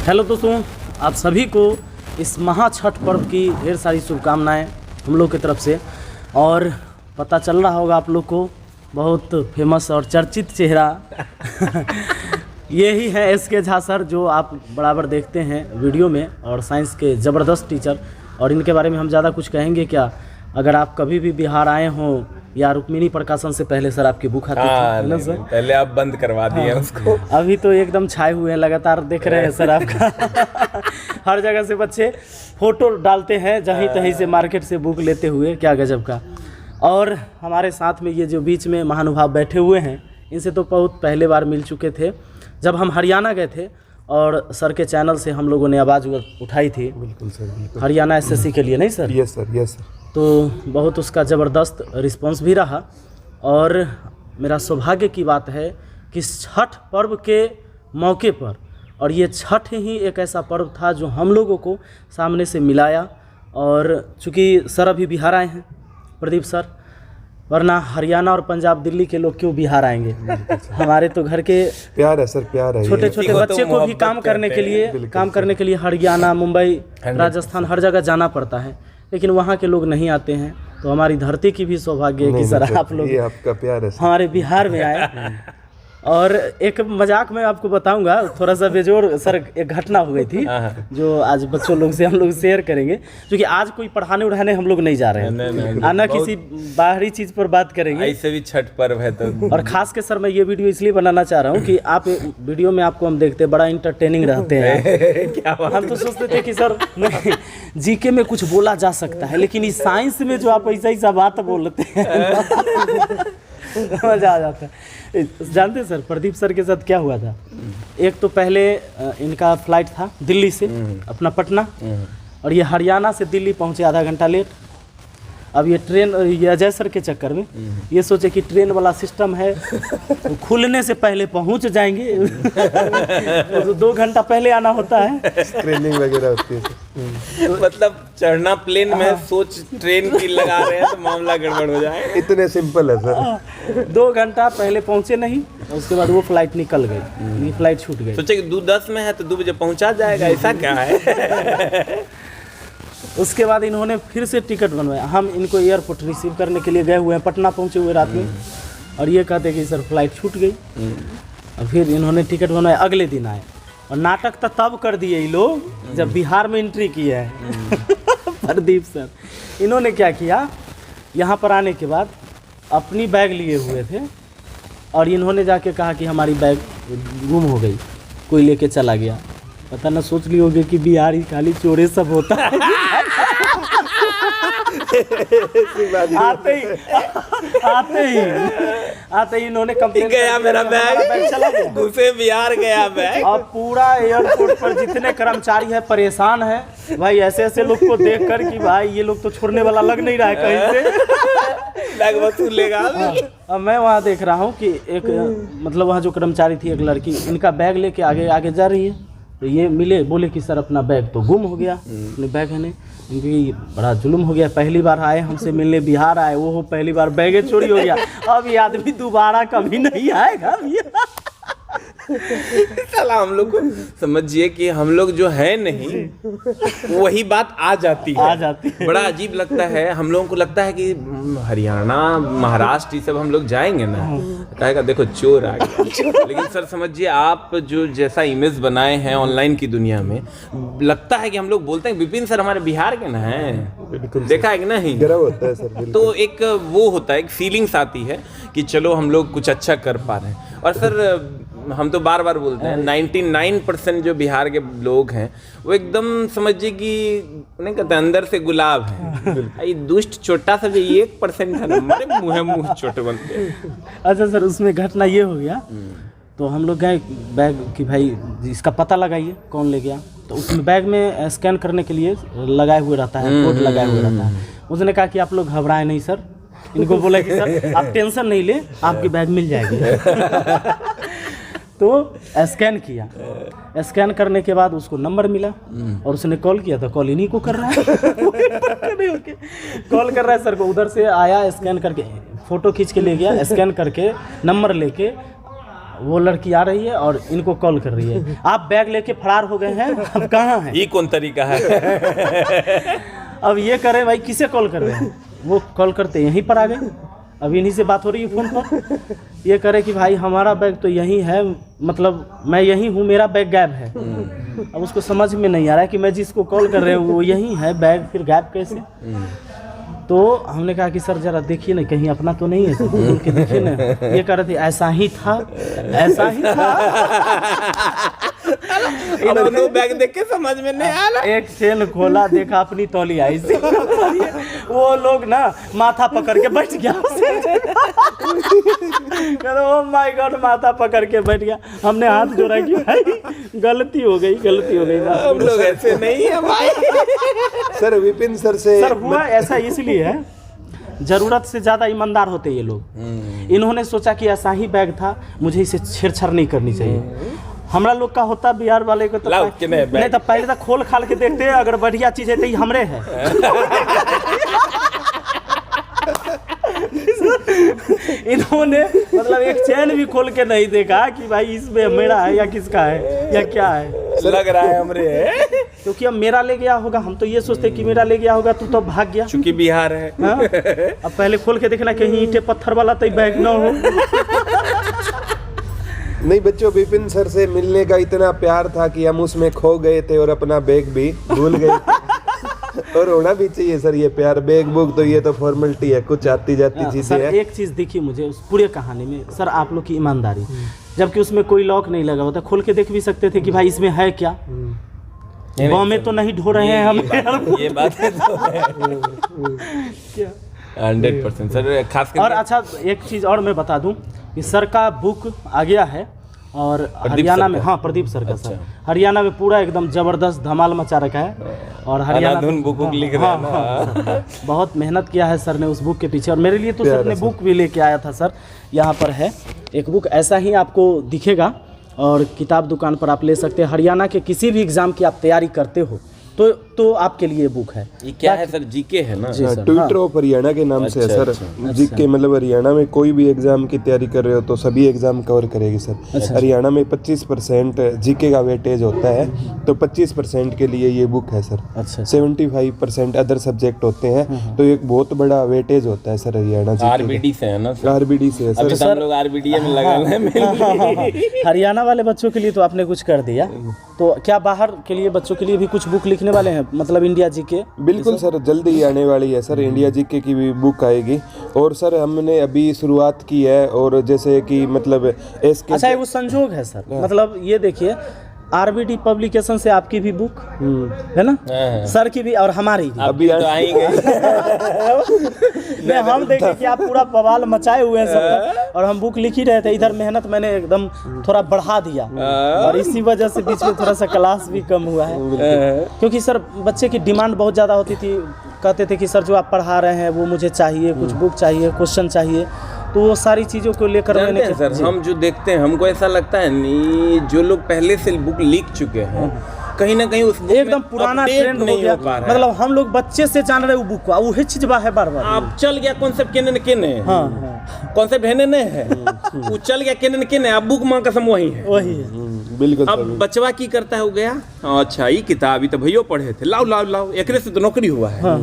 Hello दोस्तों, आप सभी को इस महा छठ पर्व की ढेर सारी शुभकामनाएं हम लोग की तरफ से। और पता चल रहा होगा आप लोग को, बहुत फेमस और चर्चित चेहरा यही है एसके झा सर, जो आप बराबर देखते हैं वीडियो में, और साइंस के ज़बरदस्त टीचर। और इनके बारे में हम ज़्यादा कुछ कहेंगे क्या। अगर आप कभी भी बिहार आए हों या रुक्मिणी प्रकाशन से पहले सर आपकी बुक आती थी ना सर, पहले आप बंद करवा दिए उसको। अभी तो एकदम छाए हुए हैं, लगातार देख रहे हैं सर आपका। हर जगह से बच्चे फोटो डालते हैं, जहीं तहीं से मार्केट से बुक लेते हुए, क्या गजब का। और हमारे साथ में ये जो बीच में महानुभाव बैठे हुए हैं, इनसे तो बहुत पहले बार मिल चुके थे जब हम हरियाणा गए थे, और सर के चैनल से हम लोगों ने आवाज़ उठाई थी। बिल्कुल सर, बिल्कुल। हरियाणा एसएससी के लिए, नहीं sir? Yes sir, yes sir. तो बहुत उसका ज़बरदस्त रिस्पांस भी रहा। और मेरा सौभाग्य की बात है कि छठ पर्व के मौके पर, और ये छठ ही एक ऐसा पर्व था जो हम लोगों को सामने से मिलाया। और चूँकि सर अभी बिहार आए हैं, प्रदीप सर, वरना हरियाणा और पंजाब दिल्ली के लोग क्यों बिहार आएंगे। हमारे तो घर के प्यार है सर, प्यार है। छोटे छोटे बच्चे को भी काम करने के लिए हरियाणा, मुंबई, राजस्थान, हर जगह जाना पड़ता है, लेकिन वहाँ के लोग नहीं आते हैं। तो हमारी धरती की भी सौभाग्य है कि सर आप लोग, ये आपका प्यार है सर, हमारे बिहार में आए। और एक मजाक मैं आपको बताऊंगा, थोड़ा सा बेजोड़ सर, एक घटना हो गई थी जो आज बच्चों लोग से हम लोग शेयर करेंगे, क्योंकि आज कोई पढ़ाने उड़ाने हम लोग नहीं जा रहे हैं, ना किसी बाहरी चीज़ पर बात करेंगे। ऐसे भी छठ पर्व है तो। और खास के सर मैं ये वीडियो इसलिए बनाना चाह रहा हूँ कि आप वीडियो में आपको हम देखते हैं बड़ा इंटरटेनिंग रहते हैं। क्या हम तो सोचते थे कि सर नहीं, जीके में कुछ बोला जा सकता है, लेकिन इस साइंस में जो आप ऐसा ही सा बात बोलते हैं मजा आ जाता है। जानते हैं सर, प्रदीप सर के साथ क्या हुआ था? एक तो पहले इनका फ्लाइट था दिल्ली से अपना पटना, और ये हरियाणा से दिल्ली पहुंचे आधा घंटा लेट। अब ये ट्रेन, ये अजय सर के चक्कर में ये सोचे कि ट्रेन वाला सिस्टम है, तो खुलने से पहले पहुंच जाएंगे। तो 2 घंटा पहले आना होता है, ट्रेनिंग वगैरह होती है सर। मतलब चढ़ना प्लेन में सोच ट्रेन की लगा रहे हैं तो मामला गड़बड़ हो जाए। इतने सिंपल है सर। 2 घंटा पहले पहुंचे नहीं, उसके बाद वो फ्लाइट निकल गई, ये फ्लाइट छूट गई। सोचे कि 2:10 में है तो 2 बजे पहुंचा जाएगा, ऐसा क्या है। उसके बाद इन्होंने फिर से टिकट बनवाया। हम इनको एयरपोर्ट रिसीव करने के लिए गए हुए हैं, पटना पहुंचे हुए रात में, और ये कहते कि सर फ्लाइट छूट गई। और फिर इन्होंने टिकट बनवाया, अगले दिन आए। और नाटक तो तब कर दिए ये लोग जब बिहार में एंट्री किया है। प्रदीप सर, इन्होंने क्या किया, यहाँ पर आने के बाद अपनी बैग लिए हुए थे, और इन्होंने जाके कहा कि हमारी बैग गुम हो गई, कोई लेके चला गया। पता ना सोच ली होगी कि बिहारी खाली चोरे सब होता है। आते ही इन्होंने कंप्लेन गया मेरा बैग चला गया, घुसे बिहार गया बैग। और पूरा एयरपोर्ट पर जितने कर्मचारी है परेशान है भाई, ऐसे ऐसे लोग को देखकर कि भाई ये लोग तो छोड़ने वाला लग नहीं रहा है कहीं से, बैग वसूलेगा। अब मैं वहाँ देख रहा हूँ कि एक मतलब वहाँ जो कर्मचारी थी, एक लड़की, इनका बैग लेके आगे आगे जा रही है। तो ये मिले, बोले कि सर अपना बैग तो गुम हो गया, अपने बैग है नहीं। इनकी बड़ा जुल्म हो गया, पहली बार आए हमसे मिलने, बिहार आए, वो पहली बार बैग चोरी हो गया। अब ये आदमी दोबारा कभी नहीं आएगा भैया। साला हम लोग को समझिए कि हम लोग जो है नहीं, वही बात आ जाती है। बड़ा अजीब लगता है। हम लोगों को लगता है कि हरियाणा, महाराष्ट्र, ये सब हम लोग जाएंगे ना, कहेगा देखो चोर आ गया। लेकिन सर समझिए, आप जो जैसा इमेज बनाए हैं ऑनलाइन की दुनिया में, लगता है कि हम लोग बोलते हैं विपिन सर हमारे बिहार के ना हैं, देखा है कि नहीं, गर्व होता है सर। तो एक वो होता है, एक फीलिंग्स आती है कि चलो हम लोग कुछ अच्छा कर पा रहे हैं। और सर हम तो बार बार बोलते हैं, 99% जो बिहार के लोग हैं वो एकदम समझिए कि नहीं कहते अंदर से गुलाब है। ये दुष्ट छोटा सा जो 1% है ना, हमारे मुंह छोटे बनते हैं। अच्छा सर, उसमें घटना ये हो गया, तो हम लोग गए बैग कि भाई इसका पता लगाइए कौन ले गया। तो उसमें बैग में स्कैन करने के लिए लगाए हुए रहता है, कोड लगाए हुए रहता है। उसने कहा कि आप लोग घबराएं नहीं सर। इनको बोला कि सर आप टेंशन नहीं ले, आपकी बैग मिल जाएगी। तो स्कैन किया, स्कैन करने के बाद उसको नंबर मिला, और उसने कॉल किया था, कॉल इन्हीं को कर रहा है। कॉल कर रहा है सर को, उधर से आया, स्कैन करके फोटो खींच के ले गया, स्कैन करके नंबर लेके वो लड़की आ रही है और इनको कॉल कर रही है, आप बैग लेके फरार हो गए हैं, अब कहाँ हैं? ये कौन तरीका है? अब ये करें भाई किसे कॉल कर रहे हैं, वो कॉल करते यहीं पर आ गए। अब इन्हीं से बात हो रही है फ़ोन पर, ये करे कि भाई हमारा बैग तो यहीं है, मतलब मैं यहीं हूँ, मेरा बैग गायब है। अब उसको समझ में नहीं आ रहा है कि मैं जिसको कॉल कर रहे हूँ वो यहीं है, बैग फिर गायब कैसे? तो हमने कहा कि सर जरा देखिए ना कहीं अपना तो नहीं है, तो बोल के देखिए ना। ये कह रहे थे ऐसा ही था, ऐसा ही था। इन्होंने बैग देख के समझ में नहीं आया। एक चेन खोला, देखा अपनी तौलिया इसी। वो लोग ना माथा पकड़ के बैठ गया। ओ माय गॉड, माथा पकड़ के बैठ गया। हमने हाथ जोड़ा कि भाई गलती हो गई, गलती हो गई। हम लोग ऐसे नहीं है भाई। सर विपिन सर से सर हुआ ऐसा इसलिए है, जरूरत से ज्यादा ईमानदार होते ये लोग। इन्होंने सोचा कि ऐसा ही बैग था, मुझे इसे छेड़छाड़ नहीं करनी चाहिए। हमरा लोग का होता बिहार वाले को तो नहीं तो पहले तो खोल खाल के देखते हैं, अगर बढ़िया चीज है तो ये हमरे है। इन्होंने मतलब एक चैन भी खोल के नहीं देखा कि भाई इसमें मेरा है या किसका है या क्या है। लग रहा है हमरे है, क्योंकि अब मेरा ले गया होगा, हम तो ये सोचते कि मेरा ले गया होगा, तू तो भाग गया। चूंकि बिहार है। हाँ? अब पहले खोल के देखना कहीं ईंटे पत्थर वाला तो बैग ना हो। नहीं बच्चों, विपिन सर से मिलने का इतना प्यार था कि हम उसमें खो गए थे और अपना बैग भी भूल गए। और होना भी चाहिए सर ये प्यार। बैग बुक तो ये तो फॉर्मेलिटी है, कुछ आती जाती चीजें सर हैं। एक चीज देखिए मुझे उस पूरे कहानी में, सर आप लोग की ईमानदारी, जबकि उसमें कोई लॉक नहीं लगा होता, खोल के देख भी सकते थे कि भाई इसमें है क्या। बॉम्बे तो नहीं ढो रहे हैं हम। ये बात है तो 100% सर, खास और अच्छा एक चीज और मैं बता दूं कि सर का बुक आ गया है और हरियाणा में, हाँ प्रदीप सर का। सर हरियाणा में पूरा एकदम जबरदस्त धमाल मचा रखा है। और हरियाणा बुक लिख रहे हैं ना। बहुत मेहनत किया है सर ने उस बुक के पीछे, और मेरे लिए तो सर ने बुक भी लेके आया था। सर यहाँ पर है एक बुक, ऐसा ही आपको दिखेगा और किताब दुकान पर आप ले सकते हैं। हरियाणा के किसी भी एग्जाम की आप तैयारी करते हो तो आपके लिए बुक है। ये क्या है सर? जीके है ना? ट्विटर ऑफ हरियाणा के नाम से है सर। जीके मतलब हरियाणा में कोई भी एग्जाम की तैयारी कर रहे हो तो सभी एग्जाम कवर करेगी सर। हरियाणा में 25% जीके का वेटेज होता है, तो 25% के लिए ये बुक है सर। 75% अदर सब्जेक्ट होते हैं, तो एक बहुत बड़ा वेटेज होता है सर हरियाणा जीके। आरबीडी से है ना? आरबीडी से है सर। अभी हम लोग आरबीडी में लगा हैं। हरियाणा वाले बच्चों के लिए तो आपने कुछ कर दिया, तो क्या बाहर के लिए बच्चों के लिए भी कुछ बुक लिखने वाले हैं, मतलब इंडिया जीके? बिल्कुल सर, जल्दी ही आने वाली है सर। इंडिया जीके की भी बुक आएगी। और सर हमने अभी शुरुआत की है, और जैसे कि मतलब इसके अच्छा वो संजोग है सर, मतलब ये देखिए आरबीडी पब्लिकेशन से आपकी भी बुक है ना, सर की भी और हमारी भी अभी तो आएंगे। नहीं, हम देखे कि आप पूरा बवाल मचाए हुए हैं सब, और हम बुक लिख ही रहे थे। इधर मेहनत मैंने एकदम थोड़ा बढ़ा दिया, और इसी वजह से बीच में थोड़ा सा क्लास भी कम हुआ है। क्योंकि सर बच्चे की डिमांड बहुत ज़्यादा होती थी, कहते थे कि सर जो आप पढ़ा रहे हैं वो मुझे चाहिए, कुछ बुक चाहिए, क्वेश्चन चाहिए, तो वो सारी चीज़ों को लेकर मैंने सर हम जो देखते हैं हमको ऐसा लगता है नहीं, जो लोग पहले से बुक लिख चुके हैं कहीं ना कहीं उस एकदम पुराना ट्रेंड हो गया। मतलब हम लोग बच्चे से जान रहे वो बुक को, वही चीज है बार बार। अब चल गया कॉन्सेप्ट केने केने, कॉन्सेप्ट है नहीं है, वो चल गया केने केने, अब बुक मां कसम वही है। बिल्कुल। अब बचवा की करता है, हो गया अच्छा ये किताब तो भैया पढ़े थे, लाओ लाओ लाओ, एकरे से तो नौकरी हुआ है।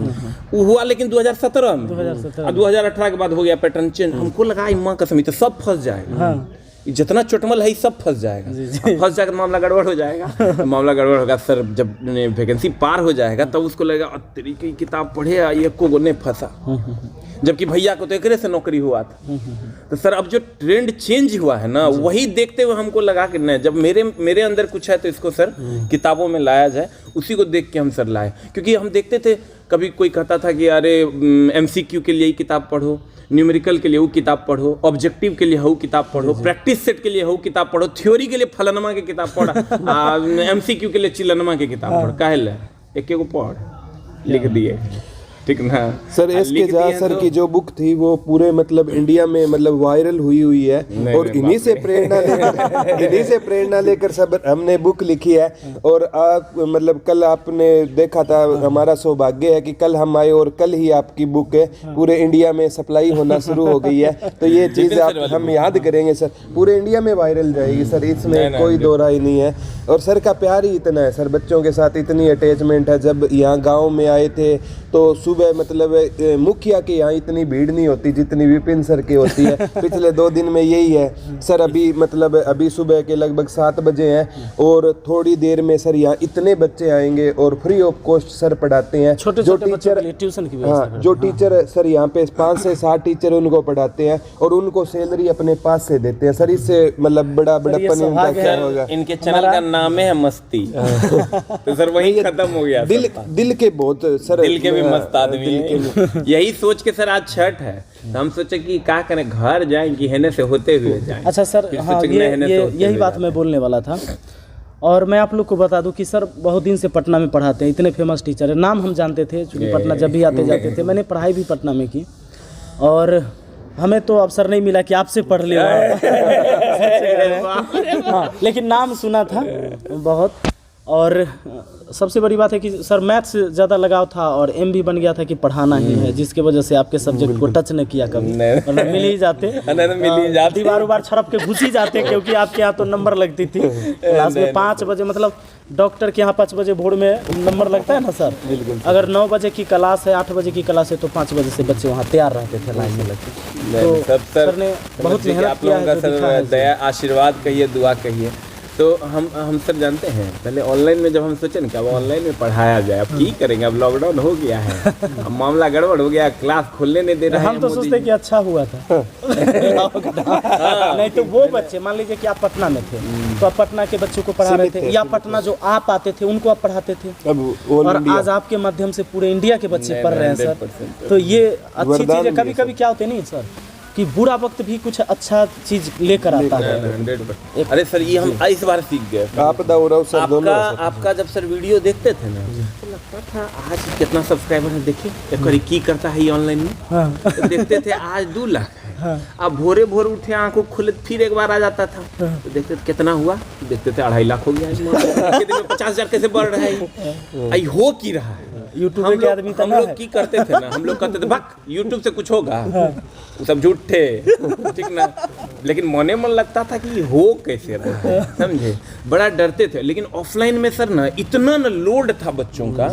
वो हुआ लेकिन 2017 में, 2018 के बाद हो गया पैटर्न चेंज। हमको लगा मां कसम तो सब फंस जाएगा, जितना चोटमल है सब फंस जाएगा। फंस जाकर मामला गड़बड़ हो जाएगा। मामला गड़बड़ होगा सर, जब वैकेंसी पार हो जाएगा तब उसको लगेगा तेरी की किताब पढ़े ये को ने फंसा, जबकि भैया को तो एकरे से नौकरी हुआ था। तो सर अब जो ट्रेंड चेंज हुआ है ना, वही देखते हुए हमको लगा कि नहीं, जब मेरे अंदर कुछ है तो इसको सर किताबों में लाया जाए। उसी को देख के हम सर लाए, क्योंकि हम देखते थे कभी कोई कहता था कि अरे MCQ के लिए ही किताब पढ़ो, न्यूमेरिकल के लिए वो किताब पढ़ो, ऑब्जेक्टिव के लिए हो किताब पढ़ो, प्रैक्टिस सेट के लिए हो किताब पढ़ो, थ्योरी के लिए फलनमा के किताब पढ़ा, MCQ के लिए चिलनमा के किताब पढ़, काहे ले एक को पढ़ लिख दिए। ठीक ना सर एस के झा सर की जो बुक थी वो पूरे मतलब इंडिया में मतलब वायरल हुई है और इन्हीं से प्रेरणा लेकर सब हमने बुक लिखी है। और आप मतलब कल आपने देखा था, हमारा सौभाग्य है कि कल हम आए और कल ही आपकी बुक पूरे इंडिया में सप्लाई होना शुरू हो गई है। तो ये चीज़ हम याद करेंगे सर, पूरे इंडिया में वायरल जाएगी सर, इसमें कोई दो राय नहीं है। और सर का प्यार ही इतना है सर, बच्चों के साथ इतनी अटैचमेंट है। जब यहाँ गांव में आए थे तो सुबह मतलब मुखिया के यहाँ इतनी भीड़ नहीं होती जितनी विपिन सर की होती है। पिछले 2 दिन में यही है सर। अभी सुबह के लगभग 7 बजे हैं और थोड़ी देर में सर यहाँ इतने बच्चे आएंगे और फ्री ऑफ कॉस्ट सर पढ़ाते हैं। जो टीचर ट्यूशन की जो टीचर सर यहाँ पे 5 से 7 टीचर उनको पढ़ाते हैं और उनको सैलरी अपने पास से देते हैं सर। इससे मतलब बड़ा बड़प्पन इनका क्या होगा। इनके चैनल का नाम है मस्ती तो सर वही खत्म हो गया। दिल के बहुत सर, दिल के भी मस्त आदमी है। यही सोच के सर आज छठ है तो हम सोचे कि क्या करें, घर जाएं कि हेने से होते हुए जाएं। अच्छा सर, हाँ, यही बात मैं बोलने वाला था। और मैं आप लोग को बता दूं कि सर बहुत दिन से पटना में पढ़ाते हैं, इतने फेमस टीचर है, नाम हम जानते थे चूँकि पटना जब भी आते जाते थे। मैंने पढ़ाई भी पटना में की और हमें तो अवसर नहीं मिला कि आपसे पढ़ ले। हाँ, लेकिन नाम सुना था बहुत। और सबसे बड़ी बात है कि सर मैथ्स से ज़्यादा लगाव था और एम भी बन गया था कि पढ़ाना ही है, जिसके वजह से आपके सब्जेक्ट को टच न किया कभी, वरना मिल ही जाते। दीवार छड़प के घुस ही जाते, क्योंकि आपके यहाँ तो नंबर लगती थी क्लास में 5 बजे। मतलब डॉक्टर के यहाँ 5 बजे भोर में नंबर लगता है ना सर। अगर 9 बजे की क्लास है, 8 बजे की क्लास है तो 5 बजे से बच्चे वहाँ तैयार रहते थे लाइन में लगते। तो सर ने बहुत मेहनत किया है। सर दया आशीर्वाद कहिए, दुआ कहिए। तो हम सर जानते हैं पहले ऑनलाइन में जब हम सोचे ना कि अब ऑनलाइन में पढ़ाया जाए, अब की करेंगे, अब लॉकडाउन हो गया है, अब मामला गड़बड़ हो गया, क्लास खोलने नहीं दे रहे हैं। हम तो सोचते कि अच्छा हुआ था नहीं तो वो बच्चे मान लीजिए कि आप पटना में थे तो आप पटना के बच्चों को पढ़ा रहे थे, या पटना जो आप आते थे उनको आप पढ़ाते थे, और आज आपके माध्यम से पूरे इंडिया के बच्चे पढ़ रहे हैं सर। तो ये अच्छी चीज़ है। कभी कभी क्या होते नहीं सर कि बुरा वक्त भी कुछ अच्छा चीज लेकर आता है। अरे सर ये हम इस बार सीख गए। आपका जब सर वीडियो देखते थे ना तो लगता था आज कितना सब्सक्राइबर है, देखिए एक बार की करता है ये ऑनलाइन में। तो देखते थे आज 2 लाख है। अब भोरे उठे आंखों खुले फिर एक बार आ जाता था तो देखते थे कितना हुआ, देखते थे 2.5 लाख हो गया। 50,000 कैसे बढ़ रहा है, आई हो की रहा है। यूट्यूब के आदमी हम लोग की करते थे ना, हम लोग कहते थे भाग यूट्यूब से कुछ होगा, सब झूठ थे, ठीक ना। लेकिन मने मन लगता था कि हो कैसे रहा है, समझे, बड़ा डरते थे। लेकिन ऑफलाइन में सर ना इतना न लोड था बच्चों का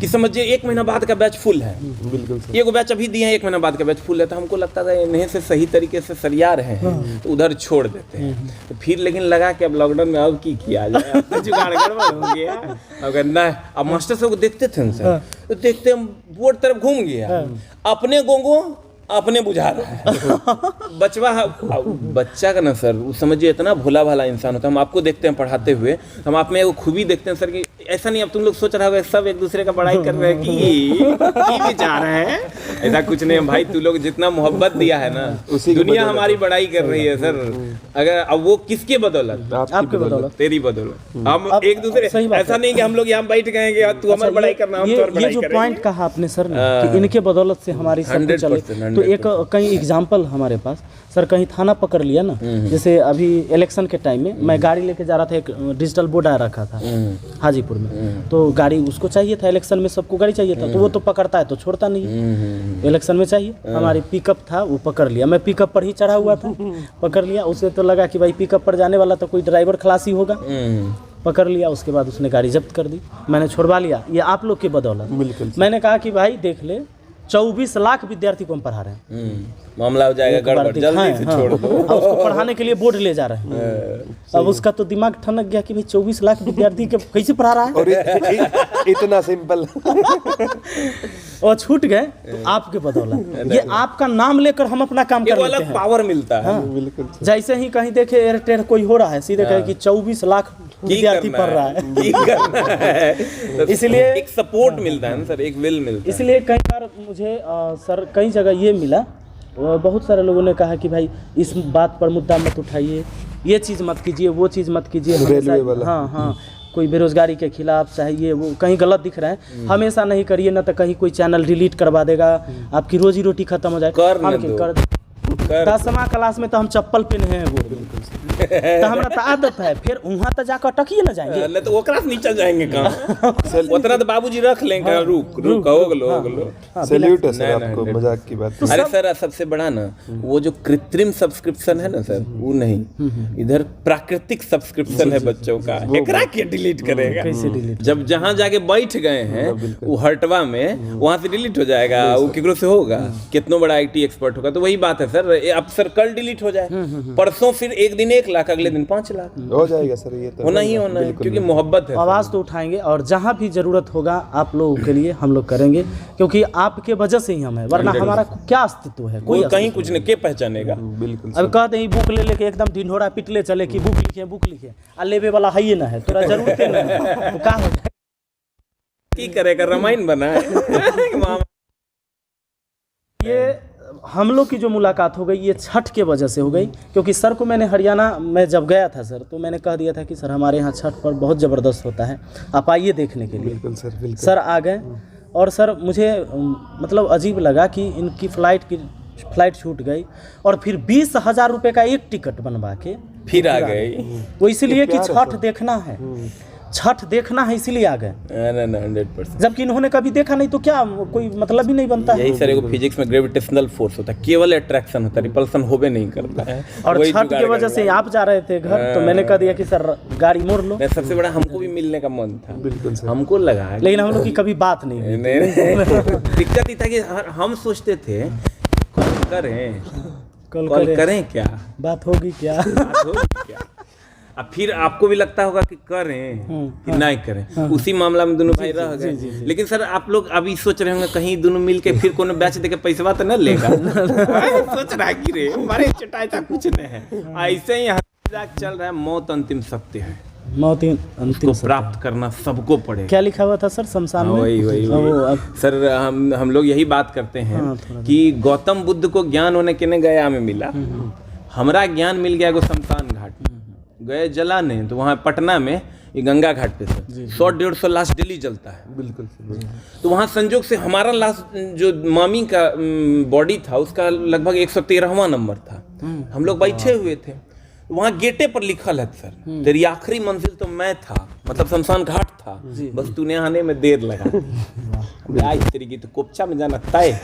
कि समझिए 1 महीना बाद का बैच फुल है। बिल्कुल ये को बैच अभी दिए हैं, 1 महीना बाद का बैच फुल है। तो हमको लगता था इन्हें से सही तरीके से सरिया रहे हैं तो उधर छोड़ देते हैं। तो फिर लेकिन लगा कि अब लॉकडाउन में अब की किया जाए, अब तो जुगाड़ गड़बड़ हो गया। अगर ना अब मास्टर सब देखते थे ना सर तो देखते बोर्ड तरफ घूम गया, अपने गोंगो अपने बुझा रहा है। बच्चा का ना सर वो समझिए इतना भोला भाला इंसान होता है। हम आपको देखते हैं पढ़ाते हुए, हम आप में वो खूबी देखते हैं सर कि ऐसा नहीं अब तुम लोग सोच रहे हो सब एक दूसरे का बड़ाई कर रहे हैं कि विचार है, ऐसा कुछ नहीं है भाई। तू लोग जितना मोहब्बत दिया है ना उसी दुनिया हमारी बड़ाई कर रही है सर। अगर अब वो किसके बदौलत, आपके बदौलत, तेरी बदौलत। हम एक दूसरे ऐसा नहीं कि हम लोग यहाँ बैठ गए तू हमारी बड़ाई करना, हम तो ये जो पॉइंट कहा आपने सर कि इनके बदौलत से हमारी सब कुछ चले। तो एक कई एग्जाम्पल हमारे पास सर, कहीं थाना पकड़ लिया ना, जैसे अभी इलेक्शन के टाइम में मैं गाड़ी लेके जा रहा था, एक डिजिटल बोर्ड आ रखा था हाजीपुर में, तो गाड़ी उसको चाहिए था, इलेक्शन में सबको गाड़ी चाहिए था, तो वो तो पकड़ता है तो छोड़ता नहीं है, इलेक्शन में चाहिए। हमारी पिकअप था वो पकड़ लिया, मैं पिकअप पर ही चढ़ा हुआ था, पकड़ लिया। उसे तो लगा कि भाई पिकअप पर जाने वाला तो कोई ड्राइवर खलासी होगा, पकड़ लिया। उसके बाद उसने गाड़ी जब्त कर दी, मैंने छुड़वा लिया। ये आप लोग की बदौलत। मैंने कहा कि भाई देख ले 24 लाख विद्यार्थी को हम पढ़ा रहे हैं, मामला हो जाएगा गड़बड़, जल्दी से छोड़ दो। उसको पढ़ाने के लिए बोर्ड ले जा रहे हैं। अब उसका तो दिमाग ठनक गया कि भाई 24 लाख विद्यार्थी के कैसे पढ़ा रहा है, और इतना सिंपल और छूट गए। तो आपके बदौलत, ये आपका नाम लेकर हम अपना काम कर लेते हैं, पावर मिलता है। बिल्कुल। जैसे ही कहीं देखे एयरटेल कोई हो रहा है, सीधे कहे कि 24 लाख विद्यार्थी पढ़ रहा है। इसलिए एक सपोर्ट मिलता है ना सर, एक विल मिलता है। इसलिए कई बार मुझे सर कई जगह ये मिला, बहुत सारे लोगों ने कहा कि भाई इस बात पर मुद्दा मत उठाइए, ये चीज़ मत कीजिए, वो चीज़ मत कीजिए। हाँ, कोई बेरोजगारी के खिलाफ, चाहे ये वो कहीं गलत दिख रहा है, हमेशा नहीं करिए, ना तो कहीं कोई चैनल डिलीट करवा देगा, आपकी रोजी रोटी खत्म हो जाए। कर 10वां क्लास में तो हम चप्पल पहने हैं वो, तो हमरा तो आदत है, फिर वहाँ तो जाकर टकिए ना जाएंगे, नहीं तो ओकरा से नीचे जाएंगे कहाँ? उतना तो बाबूजी रख लेंगे। रुक हो गलो। सैल्यूट है सर आपको, मजाक की बात। अरे सर सबसे बड़ा ना वो जो कृत्रिम सब्सक्रिप्शन है ना सर, वो नहीं, इधर प्राकृतिक सब्सक्रिप्शन है बच्चों का, एकरा के डिलीट करेगा? कैसे डिलीट? जब जहाँ जाके बैठ गए हैं वो हटवा में, वहाँ से डिलीट हो जाएगा, वो केकरो से होगा? कितना बड़ा IT एक्सपर्ट होगा। तो वही बात है सर, अब सर कल डिलीट हो जाए, परसों फिर एक दिन 1 लाख, अगले दिन 5 लाख हो जाएगा सर। ये तो होना ही होना है, क्योंकि मोहब्बत है। आवाज़ तो उठाएंगे, और जहाँ भी ज़रूरत होगा आप लोगों के लिए हम लोग करेंगे, क्योंकि आपके वजह से ही हम है, वरना हमारा क्या अस्तित्व है? कोई कहीं कुछ नहीं, के पहचानेगा? बिल्कुल। अब कहते हैं बुक ले लेके एकदम ढिंढोरा पिटले चले कि बुक लिखे, आ लेवे वाला है ही ना है, तोरा जरूरत नहीं है, तो क्या हो जाए? की करेगा? रामायण बना ये हम लोग की जो मुलाकात हो गई ये छठ के वजह से हो गई, क्योंकि सर को मैंने हरियाणा में जब गया था सर, तो मैंने कह दिया था कि सर हमारे यहाँ छठ पर बहुत ज़बरदस्त होता है, आप आइए देखने के लिए। बिल्कुल सर, बिल्कुल। सर आ गए, और सर मुझे मतलब अजीब लगा कि इनकी फ्लाइट छूट गई, और फिर 20,000 रुपये का एक टिकट बनवा के फिर आ गए। वो इसलिए कि छठ देखना है, छठ देखना है इसीलिए आ गए। 100%। जबकि इन्होंने कभी देखा नहीं तो क्या, कोई मतलब ही नहीं बनता है। यही सर एगो फिजिक्स में ग्रेविटेशनल फोर्स होता है, केवल अट्रैक्शन होता है, रिपल्सन होबे नहीं करता है। और छठ के वजह से आप जा रहे थे घर, तो मैंने कह दिया कि सर गाड़ी मोड़ लो। सबसे बड़ा हमको भी मिलने का मन था, बिल्कुल सर। हमको लगा, लेकिन हम लोग की कभी बात नहीं हुई। दिक्कत ही था कि हम सोचते थे कॉल करें क्या, बात होगी क्या? अब फिर आपको भी लगता होगा कि करें कि नहीं करें। उसी मामला में दोनों भाई रह गए। लेकिन सर आप लोग अभी सोच रहे होंगे कहीं दोनों मिल के फिर कोनो बैच देके पैसा तो न लेगा। सोच रहा है कि रे हमारे चटाई था कुछ नहीं है, ऐसे ही मजाक चल रहा है। मौत अंतिम सत्य है, मौत अंतिम को प्राप्त करना सबको पड़ेगा। क्या लिखा हुआ था सर शमशान में? वही सर हम लोग यही बात करते हैं कि गौतम बुद्ध को ज्ञान होने के ने गया में मिला, हमारा ज्ञान मिल गया को शमशान घाट में। गए जलाने तो वहाँ पटना में ये गंगा घाट पे सर 100-150 लाश डेली जलता है। बिल्कुल। तो वहाँ संजोग से हमारा लाश जो मामी का बॉडी था उसका लगभग 113वां नंबर था। हम लोग बैठे हुए थे, वहाँ गेटे पर लिखल है सर तेरी आखिरी मंजिल तो मैं था, मतलब शमशान घाट था, बस तूने आने में देर लगा। आज तेरी की तो कोपचा में जाना तय।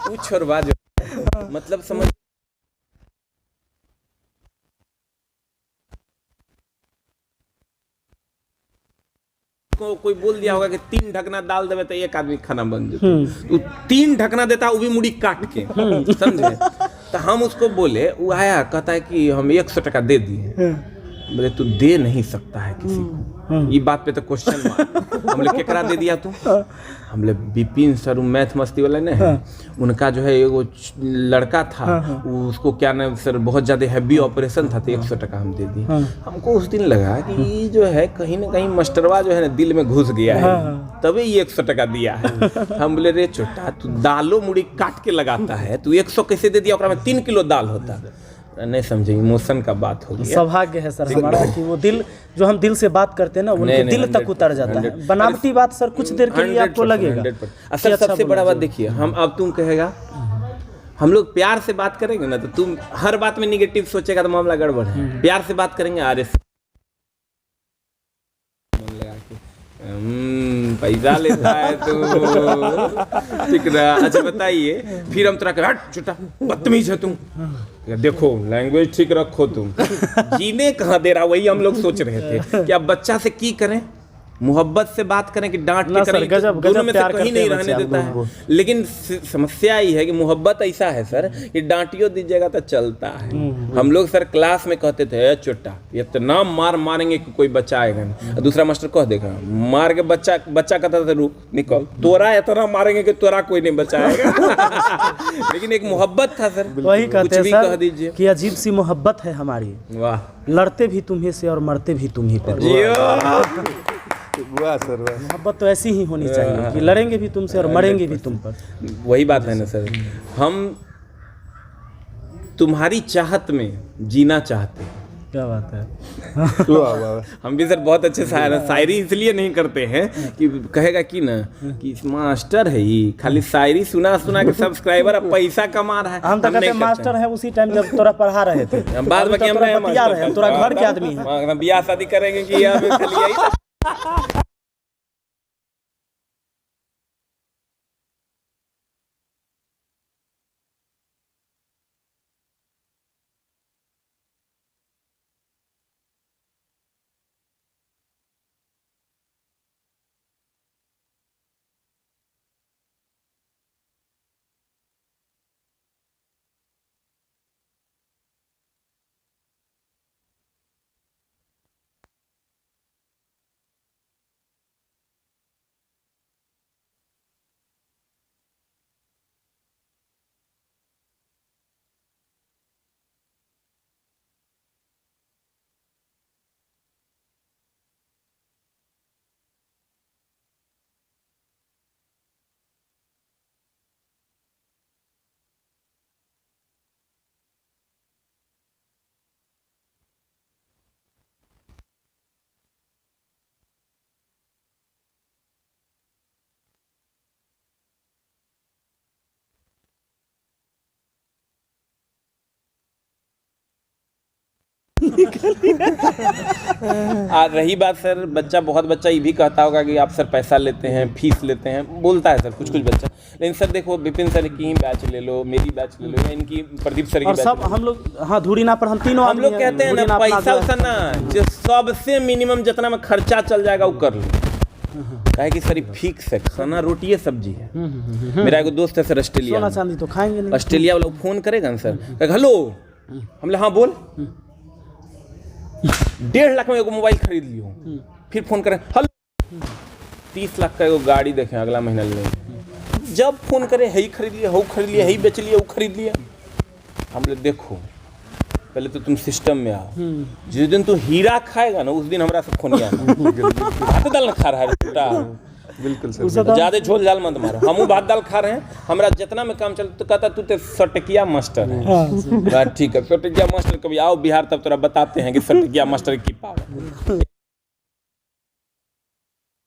कुछ और बात मतलब समझ को कोई बोल दिया होगा कि 3 ढकना डाल देवे तो एक आदमी खाना बन जाता, 3 ढकना देता वो भी मुड़ी काट के, समझे? तो हम उसको बोले, वो आया कहता है कि हम 100 टका दे दिए। बोले तू दे नहीं सकता है किसी को, ये बात पे तो क्वेश्चन मार्क। हम लोग केकरा दे दिया तू? हम लोग विपिन सर मैथ मस्ती वाले ने उनका जो है वो लड़का था, उसको क्या नाम सर बहुत ज्यादा हैवी ऑपरेशन था तो 100 टका हम दे दिए। हमको उस दिन लगा कि ये जो है कहीं ना कहीं मास्टरवा जो है ना दिल में घुस गया है, तभी ये 100 टका दिया है। हम बोले रे छोटा तू दालो मुड़ी काट के लगाता है, तू 100 कैसे दे दिया? ओकरा में 3 किलो दाल होता। नहीं समझे, इमोशन का बात हो गया। सौभाग्य है सर हमारा कि वो दिल जो हम दिल से बात करते हैं ना उनके दिल तक उतर जाता है। बनावटी बात सर कुछ देर के लिए आपको लगेगा। सर सबसे बड़ा बात देखिए, हम अब तुम कहेगा हम लोग प्यार से बात करेंगे ना तो तुम हर बात में निगेटिव सोचेगा तो मामला गड़बड़ है। प्यार से बात करेंगे, अरे पैसा लेता है तू। ठीक ना। अच्छा बताइए, फिर हम तेरा हट चुटा बदतमीज है तुम, देखो लैंग्वेज ठीक रखो तुम। जीने कहाँ दे रहा, वही हम लोग सोच रहे थे कि अब बच्चा से की करें, मोहब्बत से बात करें कि डांट के करें, गजब दोनों में से प्यार कहीं नहीं रहने देता है। लेकिन समस्या ही है कि मोहब्बत ऐसा है सर कि डांटियो दीजिएगा तो चलता है। हम लोग सर क्लास में कहते थे चोटा इतना मार मारेंगे कि कोई बच्चा आएगा नहीं, और दूसरा मास्टर कह देगा मार के बच्चा कहता था रुक निकल, तोरा इतना मारेंगे कि तोरा कोई नहीं बचाएगा। लेकिन एक मोहब्बत था सर, वही कहते हैं कह सर दीजिए कि अजीब सी मोहब्बत है हमारी, वाह लड़ते भी तुम्हें से और मरते भी तुम ही पर। वाह सर वाह। मोहब्बत तो ऐसी ही होनी चाहिए कि लड़ेंगे भी तुमसे और मरेंगे भी तुम पर। वही बात है ना सर, हम तुम्हारी चाहत में जीना चाहते हैं। क्या बात है। वाह वाह। हम भी सर बहुत अच्छे शायरी इसलिए नहीं करते हैं कि कहेगा कि ना कि मास्टर है ही खाली शायरी सुना सुना के सब्सक्राइबर अब पैसा कमा रहा है। हम तो कहते मास्टर है उसी टाइम जब तोरा पढ़ा रहे थे, बाद बाकी हम बतिया रहे हैं, तोरा घर के आदमी है, ब्याह शादी करेंगे कि यहाँ खाली यही। रही बात सर, बहुत बच्चा ये भी कहता होगा कि आप सर पैसा लेते हैं, फीस लेते हैं, बोलता है सर कुछ बच्चा। लेकिन सर देखो विपिन सर की बैच ले लो, मेरी बैच ले लो, या इनकी प्रदीप सर की बैच सब हम लोग हाँ धूरीना पर हम तीनों हम लोग कहते हैं ना पैसा उसा ना जो सबसे मिनिमम जितना में खर्चा चल जाएगा वो कर लो। काहे कि सर फिक्स है, खाना रोटी सब्जी है। मेरा एक दोस्त है सर ऑस्ट्रेलिया, सोना चांदी तो खाएंगे नहीं। ऑस्ट्रेलिया वाला फोन करेगा ना सर, हेलो, हमले हाँ बोल, 1.5 लाख में एगो मोबाइल खरीद लियो, फिर फोन करें हेलो 30 लाख का एगो गाड़ी देखें अगला महीना ले, जब फोन करे है ही खरीद लिया, हो खरीद लिया, है ही बेच लिया, वो खरीद लिया। हम लोग देखो पहले तो तुम सिस्टम में आओ, जिस दिन तू हीरा खाएगा ना उस दिन हमारा सब खोनिया भात दाल खा रहा है। बिल्कुल सर, ज्यादा झोल झाल मत मारो, हम भात दाल खा रहे हैं, हमारा जितना में काम चल तो कहता तू तो सटकिया मास्टर है। ठीक है सटकिया मास्टर, कभी आओ बिहार तब तोरा बताते हैं कि सटकिया मास्टर की पावर।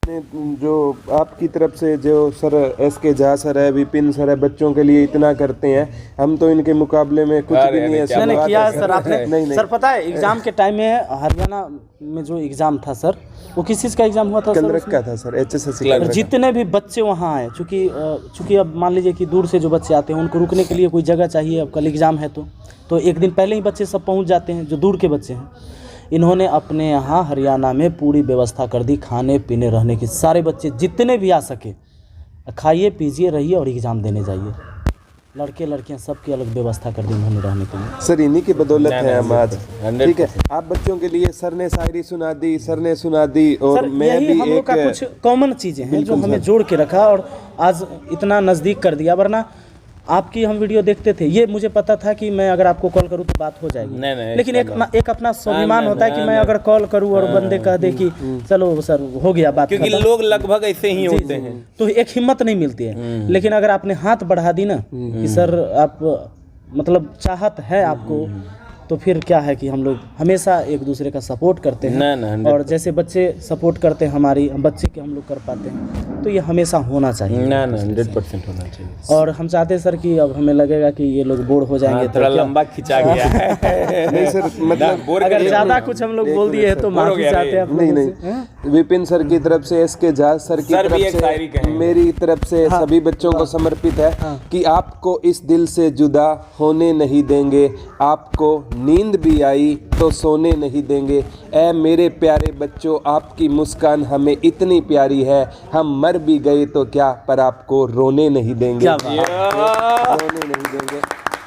जो आपकी तरफ से जो सर SK झा सर है, विपिन सर है, बच्चों के लिए इतना करते हैं, हम तो इनके मुकाबले में कुछ भी नहीं है। मैंने किया है सर आपने। नहीं सर पता है एग्जाम के टाइम में हरियाणा में जो एग्जाम था सर, वो किस चीज़ का एग्जाम हुआ था? कलरक का था सर, HSSC। जितने भी बच्चे वहाँ आए, चूँकि अब मान लीजिए कि दूर से जो बच्चे आते हैं उनको रुकने के लिए कोई जगह चाहिए, अब कल एग्जाम है तो एक दिन पहले ही बच्चे सब पहुँच जाते हैं जो दूर के बच्चे हैं। इन्होंने अपने यहाँ हरियाणा में पूरी व्यवस्था कर दी, खाने पीने रहने की। सारे बच्चे जितने भी आ सके खाइए पीजिए रहिए और एग्ज़ाम देने जाइए। लड़के लड़कियां सबकी अलग व्यवस्था कर दी उन्होंने रहने के लिए। सर इन्हीं की बदौलत है हम आज। ठीक है, आप बच्चों के लिए सर ने शायरी सुना दी, सर ने सुना दी, और मैं भी हम लोग का कुछ कॉमन चीज़ें हैं जो हमें जोड़ के रखा और आज इतना नज़दीक कर दिया। वरना आपकी हम वीडियो देखते थे, ये मुझे पता था कि मैं अगर आपको कॉल करूं तो बात हो जाएगी। नहीं, लेकिन एक अपना स्वाभिमान होता है कि मैं अगर कॉल करूं और बंदे कह दे कि चलो सर हो गया बात, क्योंकि लोग लगभग ऐसे ही होते हैं, तो एक हिम्मत नहीं मिलती है। लेकिन अगर आपने हाथ बढ़ा दी ना कि सर आप मतलब चाहत है आपको, तो फिर क्या है कि हम लोग हमेशा एक दूसरे का सपोर्ट करते हैं। और जैसे बच्चे सपोर्ट करते हैं हमारी, बच्चे के हम लोग कर पाते हैं, तो ये हमेशा होना चाहिए। 100% होना चाहिए। और हम चाहते हैं सर कि अब हमें लगेगा कि ये लोग बोर हो जाएंगे, थोड़ा लंबा खिंचा गया है। नहीं सर, मतलब अगर ज़्यादा कुछ हम लोग बोल दिए हैं तो माफी चाहते हैं। नहीं विपिन सर की तरफ से, एस के झा सर की सर भी तरफ एक शायरी से, कहेंगे। मेरी तरफ से सभी बच्चों को समर्पित है कि आपको इस दिल से जुदा होने नहीं देंगे, आपको नींद भी आई तो सोने नहीं देंगे। ऐ मेरे प्यारे बच्चों, आपकी मुस्कान हमें इतनी प्यारी है, हम मर भी गए तो क्या, पर आपको रोने नहीं देंगे, रोने नहीं देंगे।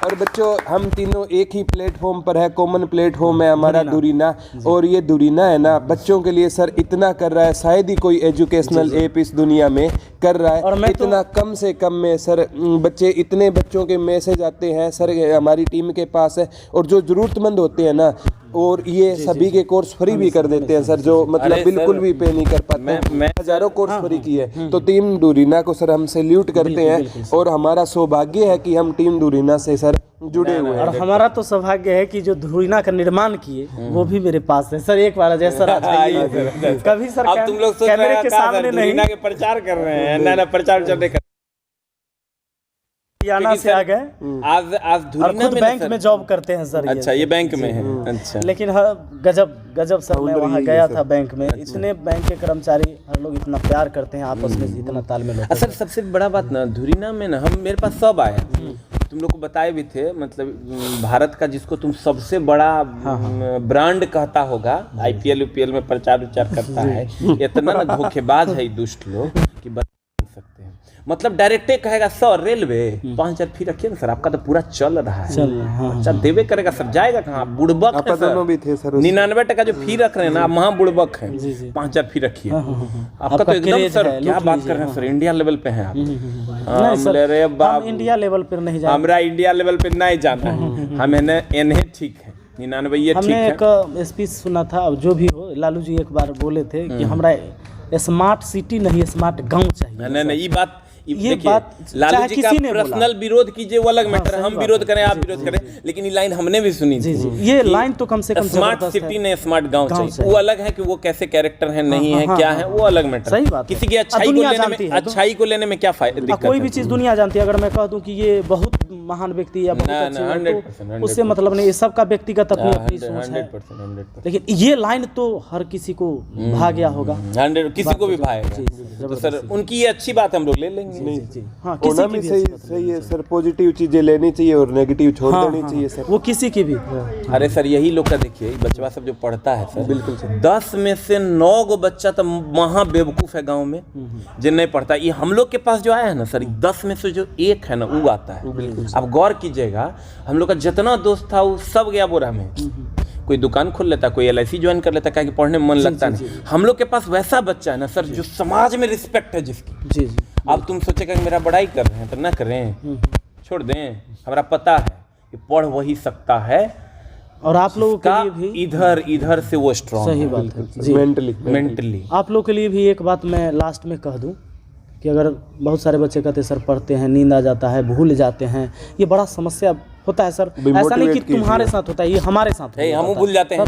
और बच्चों, हम तीनों एक ही प्लेटफॉर्म पर है, कॉमन प्लेटफॉर्म है हमारा दुरीना, और ये दुरीना है ना बच्चों के लिए सर इतना कर रहा है, शायद ही कोई एजुकेशनल ऐप इस दुनिया में कर रहा है। इतना कम से कम में सर बच्चे, इतने बच्चों के मैसेज आते हैं सर हमारी टीम के पास है, और जो ज़रूरतमंद होते हैं ना, और ये सभी के कोर्स फ्री भी कर देते हैं सर, जो मतलब बिल्कुल भी पे नहीं कर पाते। मैं हजारों कोर्स फ्री किए, तो टीम डूरीना को सर हम सैल्यूट करते हैं, और हमारा सौभाग्य है कि हम टीम डूरीना से सर जुड़े हुए हैं। और हमारा तो सौभाग्य है कि जो धुरीना का निर्माण किए वो भी मेरे पास है सर। एक बार जैसा कभी सर अब तुम लोग सोच रहे कैमरे हैं के कहाँ सामने सर नहीं, धुरीना के प्रचार कर रहे हैं, ना प्रचार नहीं कर हरियाणा से आ गए, आज और धुरीना खुद में बैंक में जॉब करते हैं सर। अच्छा, ये बैंक में है। अच्छा, लेकिन गजब सर, मैं वहाँ गया था बैंक में, इतने बैंक के कर्मचारी हर लोग इतना प्यार करते हैं, आपस में इतना तालमेल होता है। सर सबसे बड़ा बात ना धुरीना में ना, हम मेरे पास सब आया, तुम लोग को बताए भी थे, मतलब भारत का जिसको तुम सबसे बड़ा ब्रांड कहता होगा, IPL UPL में प्रचार उचार करता है, इतना ना धोखेबाज है ये दुष्ट लोग कि बता नहीं सकते हैं। मतलब डायरेक्टे कहेगा सर रेलवे 5000 फी रखिए ना सर, आपका तो पूरा चल रहा है, अच्छा देवे करेगा सर, जाएगा कहाँ, बुड़बक है सर, 99% जो फी रख रहे हैं ना, आप वहाँ बुड़बक है, 5000 फी रखिए। आपका तो एकदम सर क्या बात कर रहे हैं सर, इंडिया लेवल पे हैं आप। हम इंडिया लेवल पर नहीं जाए, हमरा इंडिया लेवल पे नहीं जाना है, हमें इन्हें ठीक है 99 ये ठीक हमने है। एक स्पीच सुना था, जो भी हो, लालू जी एक बार बोले थे कि हमरा स्मार्ट सिटी नहीं स्मार्ट गांव चाहिए। नहीं ये बात, ये बात लालू चाहे जी का किसी ने पर्सनल विरोध कीजिए वो अलग मैटर है, हम विरोध करें आप विरोध करें, लेकिन ये लाइन हमने भी सुनी थी। ये लाइन तो कम से कम स्मार्ट सिटी ने स्मार्ट गांव चाहिए, वो अलग है कि वो कैसे कैरेक्टर है नहीं है क्या है, वो अलग मैटर। सही बात, किसी की अच्छाई को लेने में क्या फायदा, कोई भी चीज दुनिया जानती है। अगर मैं कह दूं कि ये बहुत महान व्यक्ति या बहुत अच्छे हैं, तो उससे मतलब नहीं, ये सबका व्यक्तिगत अपनी सोच है, लेकिन ये लाइन तो हर किसी को भा गया होगा, 100 किसी को भी भाएगा। तो सर उनकी ये अच्छी बात हम लोग ले लेंगे। हाँ, होना भी सही है सर, पॉजिटिव चीजें लेनी चाहिए और नेगेटिव छोड़ देनी चाहिए सर, वो किसी की भी। अरे सर यही लोग का देखिए, बच्चा सब जो पढ़ता है सर, बिल्कुल सर, 10 में से 9 गो बच्चा तो महा बेवकूफ है गांव में, जिन नहीं पढ़ता। ये हम लोग के पास जो आया है ना सर, 10 में से जो एक है ना वो आता है। आप गौर कीजिएगा, हम लोग का जितना दोस्त था वो सब गया बोरा में, कोई दुकान खोल लेता, कोई LIC ज्वाइन कर लेता, क्या कि पढ़ने में मन लगता नहीं। हम लोग के पास वैसा बच्चा है ना सर, जो समाज में रिस्पेक्ट है जिसकी। जी जी। अब तुम सोचेगा कि मेरा बड़ाई कर रहे हैं तो ना करें, छोड़ दें, हमारा पता है कि पढ़ वही सकता है, और आप लोगों के लिए भी इधर से वो स्ट्रॉन्ग। सही बात है, मेंटली। आप लोग के लिए भी एक बात मैं लास्ट में कह दूं कि अगर बहुत सारे बच्चे कहते सर पढ़ते हैं, नींद आ जाता है, भूल जाते हैं, ये बड़ा समस्या होता है सर। ऐसा नहीं कि तुम्हारे साथ होता है, ये हमारे साथ है, हम भूल जाते हैं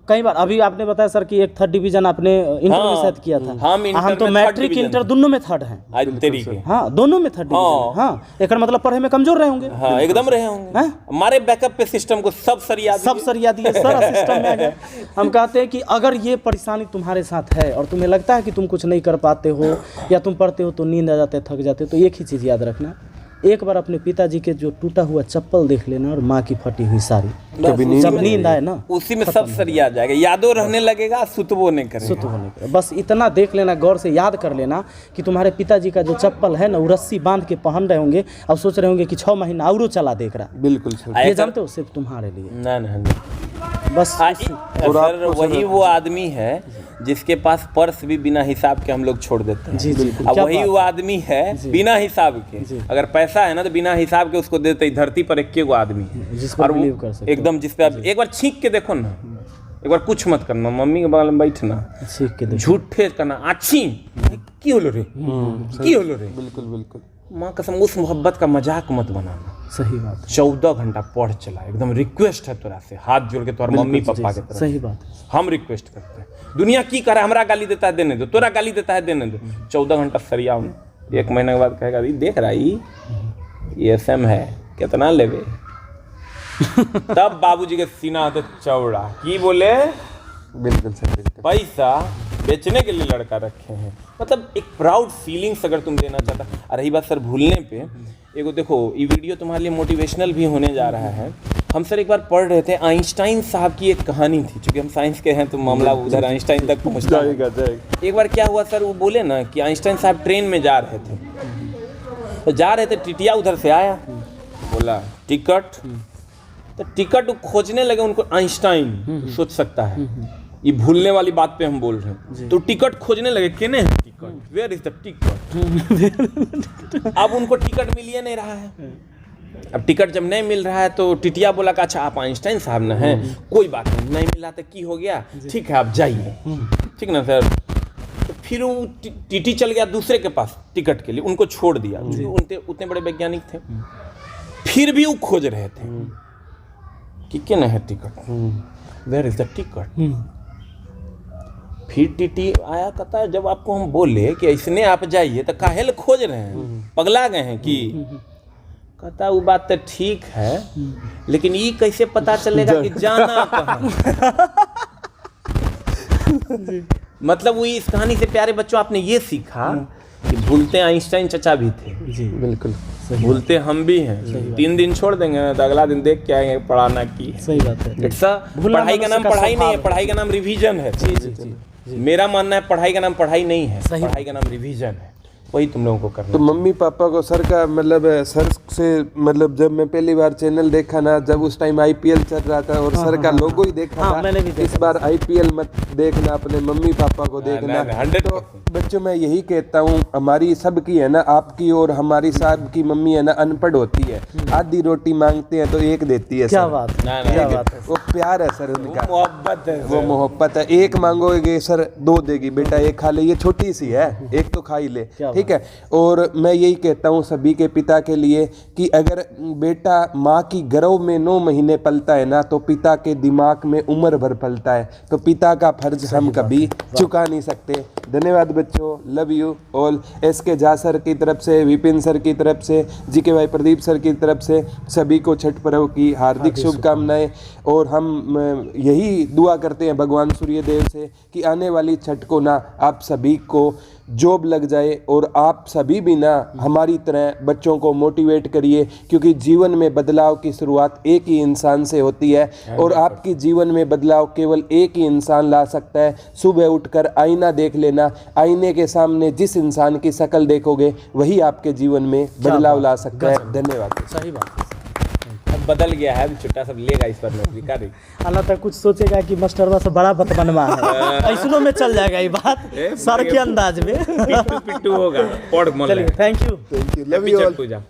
कई बार। अभी आपने बताया सर कि एक 3rd डिवीजन आपने इंटर में शायद किया था, हम तो मैट्रिक इंटर दोनों में 3rd हैं। हाँ, दोनों में 3rd डिवीजन। हाँ, एक मतलब पढ़े में कमजोर रहे होंगे। हाँ, एकदम रहे होंगे। हमारे बैकअप पे सिस्टम को सब सरिया दिए सर, सिस्टम में आ गए। हम कहते हैं कि अगर ये परेशानी तुम्हारे साथ है और तुम्हें लगता है कि तुम कुछ नहीं कर पाते हो, या तुम पढ़ते हो तो नींद आ जाते, थक जाते, तो एक ही चीज़ याद रखना, एक बार अपने पिताजी के जो टूटा हुआ चप्पल देख लेना और माँ की फटी हुई साड़ी, जब नींद आए ना उसी में सब सरिया जाएगा, यादों रहने लगेगा, सुतबो नहीं करेगा। बस इतना देख लेना, गौर से याद कर लेना कि तुम्हारे पिताजी का जो चप्पल है ना, वो रस्सी बांध के पहन रहे होंगे, अब सोच रहे होंगे कि 6 महीना और चला देख रहा। बिल्कुल ये जानते हो, सिर्फ तुम्हारे लिए। बस सर वही वो आदमी है जिसके पास पर्स भी बिना हिसाब के हम लोग छोड़ देते हैं। जी जी। अब वही वो आदमी है बिना हिसाब के, अगर पैसा है ना तो बिना हिसाब के उसको देते ही। धरती पर 1 गो आदमी है और एकदम जिस पे आप एक बार छींक के देखो ना, एक बार कुछ मत करना, मम्मी के बगल में बैठना, छींक के झूठे करना, अच्छी की होलो रे, की होलो रे। बिल्कुल बिल्कुल। माँ कसम, उस मोहब्बत का मजाक मत बनाना। सही बात। 14 घंटा पढ़ चला, एकदम रिक्वेस्ट है तोरा से, हाथ जोड़ के तोर मम्मी पापा के तरफ। सही बात। हम रिक्वेस्ट करते हैं, दुनिया की करे, हमरा गाली देता है देने दो, तोरा गाली देता है देने दो। 14 घंटा सरिया, 1 महीने के बाद कहेगा देख रहा ये SM है कितना लेवे। तब बाबूजी के सीना होते चौड़ा, की बोले बिल्कुल सर, पैसा बेचने के लिए लड़का रखे हैं। मतलब एक प्राउड फीलिंग्स अगर तुम देना चाहता। और रही बात सर भूलने पे, एगो देखो ये वीडियो तुम्हारे लिए मोटिवेशनल भी होने जा रहा है। हम सर एक बार पढ़ रहे थे, आइंस्टाइन साहब की एक कहानी थी, क्योंकि हम साइंस के हैं तो मामला उधर आइंस्टाइन तक पहुँचता है। एक बार क्या हुआ सर, वो बोले ना कि आइंस्टाइन साहब ट्रेन में जा रहे थे, तो जा रहे थे, टिटिया उधर से आया, बोला टिकट, तो टिकट खोजने लगे उनको। आइंस्टाइन सोच सकता है, ये भूलने वाली बात पे हम बोल रहे हैं, तो टिकट खोजने लगे, केने ticket, where is the ticket. अब उनको टिकट मिल ही नहीं रहा है। अब टिकट जब नहीं मिल रहा है तो टिटिया बोला कि अच्छा आप आइंस्टाइन साहब ना हैं, कोई बात नहीं मिला तो की हो गया, ठीक है आप जाइए, ठीक ना सर। तो फिर वो टीटी चल गया दूसरे के पास टिकट के लिए, उनको छोड़ दिया, उतने बड़े वैज्ञानिक थे। फिर भी वो खोज रहे थे कि क्या है ticket, where is the ticket. फिर टीटी आया, कहता है जब आपको हम बोले कि ऐसने आप जाइए तो काहे खोज रहे हैं, पगला गए हैं कि? कहता वो बात तो ठीक है, लेकिन ये कैसे पता चलेगा कि जाना कहाँ? मतलब वो इस कहानी से प्यारे बच्चों आपने ये सीखा कि भूलते आइंस्टाइन चचा भी थे, जी बिल्कुल, भूलते हम भी हैं। 3 दिन छोड़ देंगे तो अगला दिन देख के आएंगे पढ़ाना की। सही बात है। पढ़ाई का नाम पढ़ाई नहीं है, पढ़ाई का नाम रिवीजन है। जी जी जी, मेरा मानना है पढ़ाई का नाम पढ़ाई नहीं है, पढ़ाई का नाम रिवीजन है, वही तुम लोगों को करना। तो मम्मी पापा को सर का मतलब सर से मतलब जब मैं पहली बार चैनल देखा ना, जब उस टाइम आईपीएल चल रहा था और सर का लोगो ही देखा था, मैंने भी देखा। इस बार आईपीएल मत देखना, अपने मम्मी पापा को देखना। 100%। तो बच्चों मैं यही कहता हूँ, हमारी सबकी है ना, आपकी और हमारी साहब की मम्मी है ना अनपढ़ होती है, आधी रोटी मांगते हैं तो एक देती है। क्या सर बात, क्या बात है, वो प्यार है सर उनका, मोहब्बत है, वो मोहब्बत है। एक मांगोगे सर 2 देगी, बेटा एक खा ले, ये छोटी सी है, एक तो खा ही ले, ठीक है। और मैं यही कहता हूँ सभी के पिता के लिए कि अगर बेटा माँ की गर्भ में 9 महीने पलता है ना, तो पिता के दिमाग में उम्र भर पलता है। तो पिता का फर्ज हम कभी चुका नहीं सकते। धन्यवाद बच्चों, love you all. SK Jha sir की तरफ से, विपिन सर की तरफ से, GK भाई प्रदीप सर की तरफ से सभी को छठ पर्व की हार्दिक शुभकामनाएं। और हम यही दुआ करते हैं भगवान सूर्यदेव से कि आने वाली छठ को ना आप सभी को जॉब लग जाए, और आप सभी भी ना हमारी तरह बच्चों को मोटिवेट करिए, क्योंकि जीवन में बदलाव की शुरुआत एक ही इंसान से होती है, और आपकी जीवन में बदलाव केवल एक ही इंसान ला सकता है। सुबह उठकर आईना देख लेना, आईने के सामने जिस इंसान की शक्ल देखोगे वही आपके जीवन में बदलाव ला सकता है। धन्यवाद। सही बात है। अब बदल गया है, छुट्टा सब लेगा इस पर नौकरी का रही। अल्लाह तक कुछ सोचेगा कि मास्टरवा से बड़ा बतमनवा है, ऐसनो में चल जाएगा ये बात सर के अंदाज में। पिट्टू होगा। चलिए, thank you, love you all. Puja.